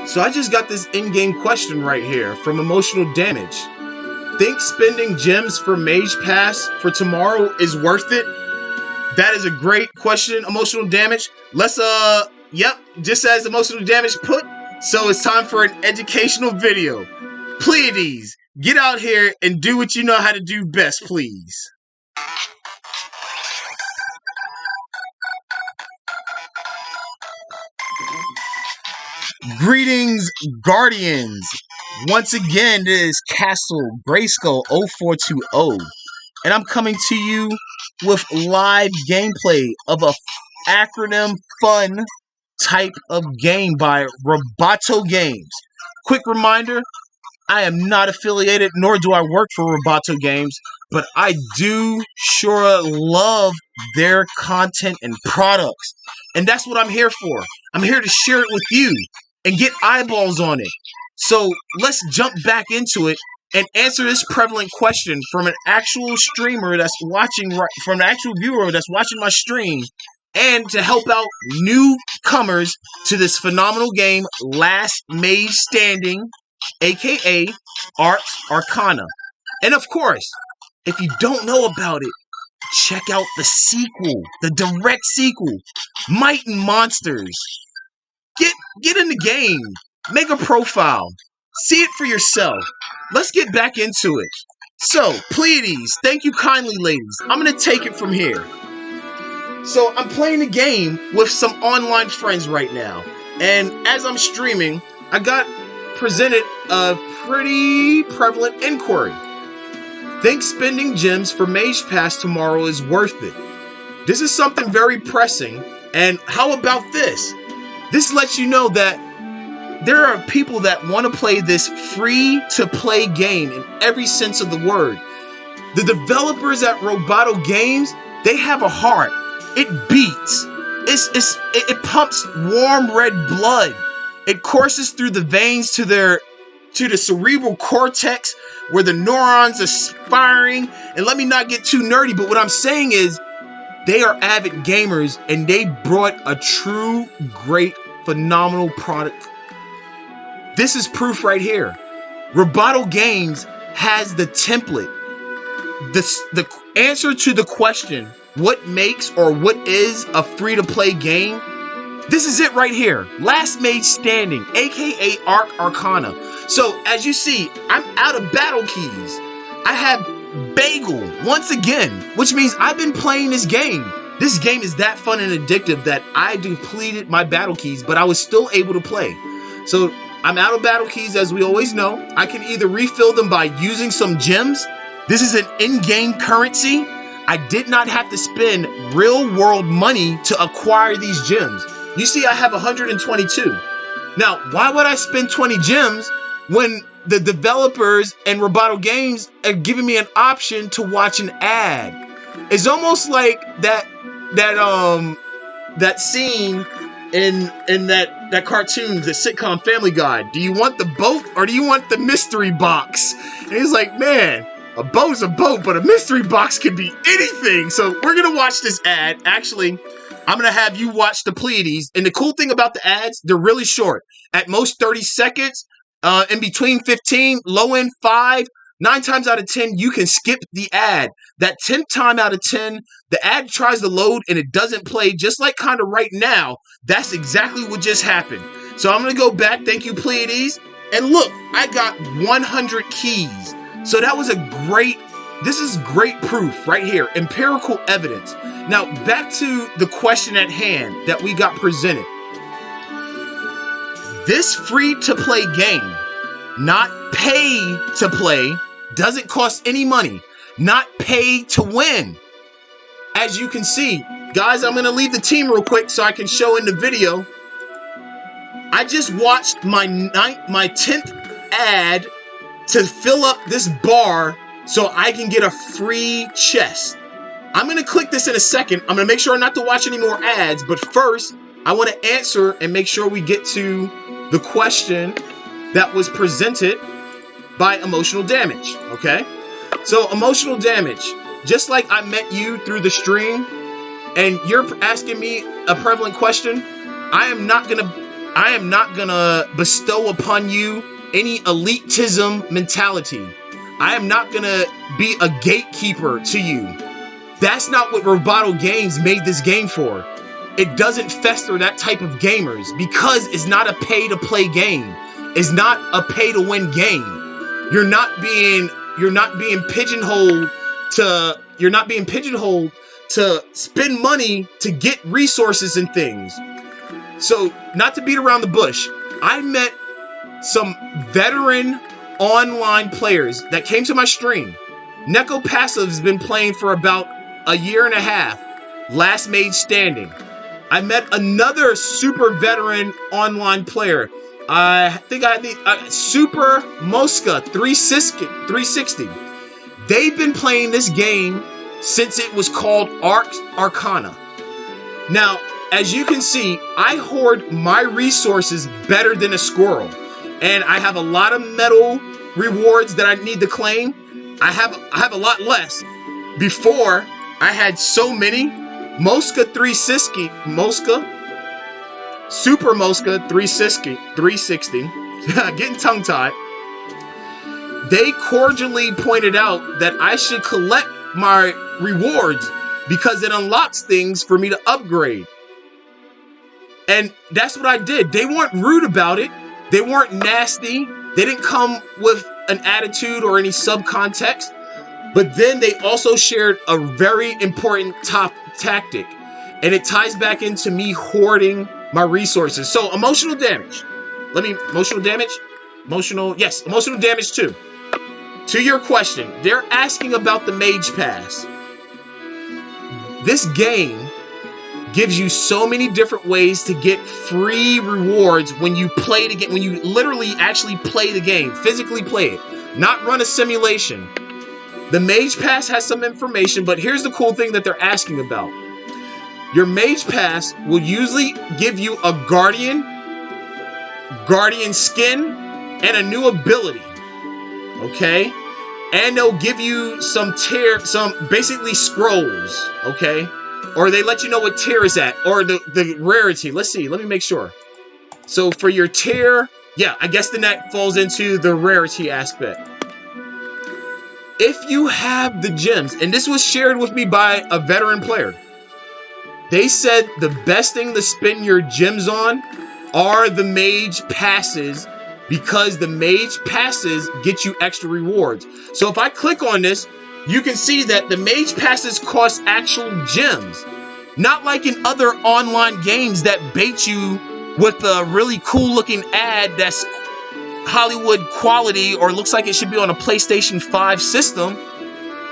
So I just got this in-game question right here from Emotional Damage. Think spending gems for Mage Pass for tomorrow is worth it? That is a great question, Emotional Damage. Let's, yep, just as Emotional Damage put, so it's time for an educational video. Pleiades, get out here and do what you know how to do best, please. Greetings, Guardians. Once again, this is Castle Grayskull 0420, and I'm coming to you with live gameplay of a acronym fun type of game by Roboto Games. Quick reminder, I am not affiliated, nor do I work for Roboto Games, but I do sure love their content and products. And that's what I'm here for. I'm here to share it with you and get eyeballs on it. So let's jump back into it and answer this prevalent question from an actual streamer that's watching, from an actual viewer that's watching my stream, and to help out newcomers to this phenomenal game, Last Mage Standing, a.k.a. Arx Arcana. And of course, if you don't know about it, check out the sequel, the direct sequel, Might and Monsters. Get in the game, make a profile, see it for yourself. Let's get back into it. So, Pleiades, thank you kindly, ladies. I'm going to take it from here. So, I'm playing the game with some online friends right now. And as I'm streaming, I got presented a pretty prevalent inquiry. Think spending gems for Mage Pass tomorrow is worth it? This is something very pressing. And how about this? This lets you know that there are people that want to play this free-to-play game in every sense of the word. The developers at Roboto Games, they have a heart. It beats. It pumps warm red blood. It courses through the veins to the cerebral cortex where the neurons are firing. And let me not get too nerdy, but what I'm saying is they are avid gamers and they brought a true, great, phenomenal product. This is proof right here. Roboto Games has the template. The answer to the question, what makes or what is a free-to-play game? This is it right here. Last Mage Standing, a.k.a. Arx Arcana. So, as you see, I'm out of battle keys. I have Bagel once again, which means I've been playing this game. This game is that fun and addictive that I depleted my battle keys, but I was still able to play. So, I'm out of battle keys, as we always know. I can either refill them by using some gems. This is an in-game currency. I did not have to spend real-world money to acquire these gems. You see, I have 122. Now, why would I spend 20 gems when the developers and Roboto Games are giving me an option to watch an ad? It's almost like that scene in that cartoon, the sitcom Family Guy. Do you want the boat or do you want the mystery box? And he's like, man, a boat's a boat, but a mystery box could be anything. So we're gonna watch this ad. Actually, I'm gonna have you watch the Pleiades. And the cool thing about the ads, they're really short. At most 30 seconds, in between 15, low end 5. 9 times out of 10, you can skip the ad. That 10th time out of 10, the ad tries to load and it doesn't play, just like kind of right now. That's exactly what just happened. So I'm going to go back. Thank you, Pleiades. And look, I got 100 keys. So that was this is great proof right here. Empirical evidence. Now, back to the question at hand that we got presented. This free-to-play game, not pay to play, doesn't cost any money. Not pay to win. As you can see, guys, I'm going to leave the team real quick so I can show in the video. I just watched my 10th ad to fill up this bar so I can get a free chest. I'm going to click this in a second. I'm going to make sure not to watch any more ads. But first, I want to answer and make sure we get to the question that was presented by Emotional Damage, okay? So, Emotional Damage, just like I met you through the stream, and you're asking me a prevalent question, I am not gonna I am not gonna bestow upon you any elitism mentality. I am not gonna be a gatekeeper to you. That's not what Roboto Games made this game for. It doesn't fester that type of gamers because it's not a pay-to-play game. It's not a pay-to-win game. You're not being pigeonholed to spend money to get resources and things. So, not to beat around the bush, I met some veteran online players that came to my stream. Neko Passive's been playing for about a year and a half. Last Mage Standing. I met another super veteran online player. I think I need Super Mosca 360. They've been playing this game since it was called Arx Arcana. Now, as you can see, I hoard my resources better than a squirrel. And I have a lot of medal rewards that I need to claim. I have a lot less. Before, I had so many. Mosca 360, Super Mosca 360, getting tongue-tied. They cordially pointed out that I should collect my rewards because it unlocks things for me to upgrade. And that's what I did. They weren't rude about it. They weren't nasty. They didn't come with an attitude or any subcontext. But then they also shared a very important tactic. And it ties back into me hoarding my resources. So emotional damage. Emotional damage too. To your question, they're asking about the Mage Pass. This game gives you so many different ways to get free rewards when you play the game, when you literally actually play the game, physically play it, not run a simulation. The Mage Pass has some information, but here's the cool thing that they're asking about. Your Mage Pass will usually give you a Guardian skin, and a new ability. Okay? And they'll give you some basically scrolls, okay? Or they let you know what tier is at, or the rarity. Let's see, let me make sure. So for your tier, yeah, I guess then that falls into the rarity aspect. If you have the gems, and this was shared with me by a veteran player, they said the best thing to spend your gems on are the Mage Passes, because the Mage Passes get you extra rewards. So if I click on this, you can see that the Mage Passes cost actual gems. Not like in other online games that bait you with a really cool looking ad that's Hollywood quality or looks like it should be on a PlayStation 5 system,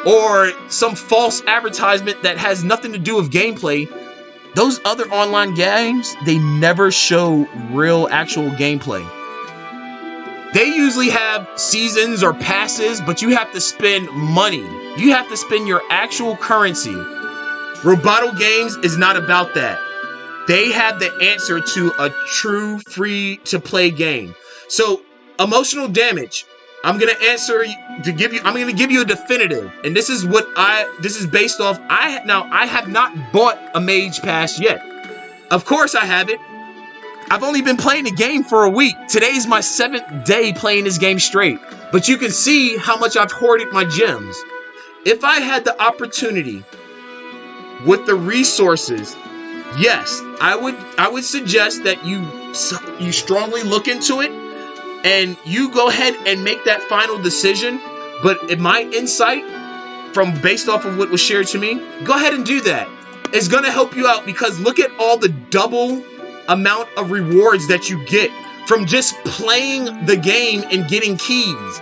or some false advertisement that has nothing to do with gameplay. Those other online games, they never show real actual gameplay. They usually have seasons or passes, but you have to spend money. You have to spend your actual currency. Roboto Games is not about that. They have the answer to a true free-to-play game. So, emotional damage. I'm gonna give you a definitive, and this is based off. I have not bought a Mage Pass yet. Of course I haven't. I've only been playing the game for a week. Today's my 7th day playing this game straight. But you can see how much I've hoarded my gems. If I had the opportunity with the resources, yes, I would suggest that you strongly look into it and you go ahead and make that final decision. But in my insight, based off of what was shared to me, go ahead and do that. It's going to help you out, because look at all the double amount of rewards that you get from just playing the game and getting keys.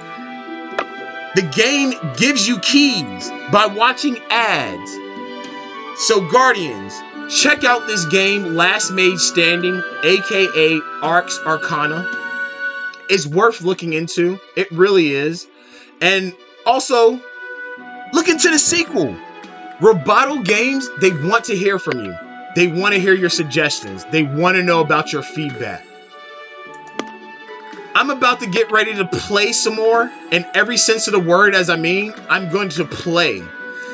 The game gives you keys by watching ads. So Guardians, check out this game, Last Mage Standing, a.k.a. Arx Arcana. It's worth looking into. It really is. And also, look into the sequel. Roboto Games, they want to hear from you. They want to hear your suggestions. They want to know about your feedback. I'm about to get ready to play some more. In every sense of the word, as I mean, I'm going to play.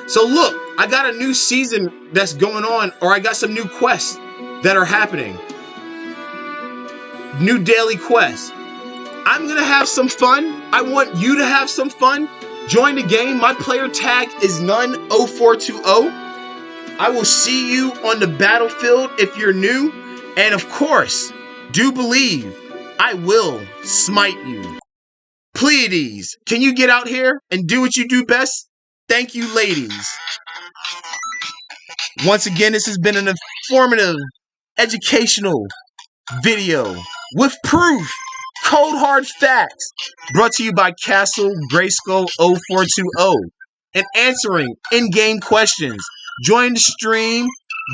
So look, I got a new season that's going on, or I got some new quests that are happening. new daily quest. I'm gonna have some fun. I want you to have some fun. Join the game. My player tag is none0420. I will see you on the battlefield if you're new. And of course, do believe I will smite you. Pleiades, can you get out here and do what you do best? Thank you, ladies. Once again, this has been an informative, educational video with proof, cold hard facts, brought to you by Castle Grayskull 0420, and answering in-game questions. Join the stream,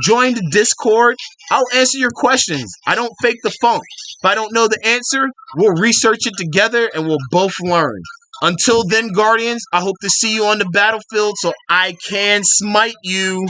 join the Discord. I'll answer your questions. I don't fake the funk. If I don't know the answer, we'll research it together and we'll both learn. Until then, Guardians, I hope to see you on the battlefield so I can smite you.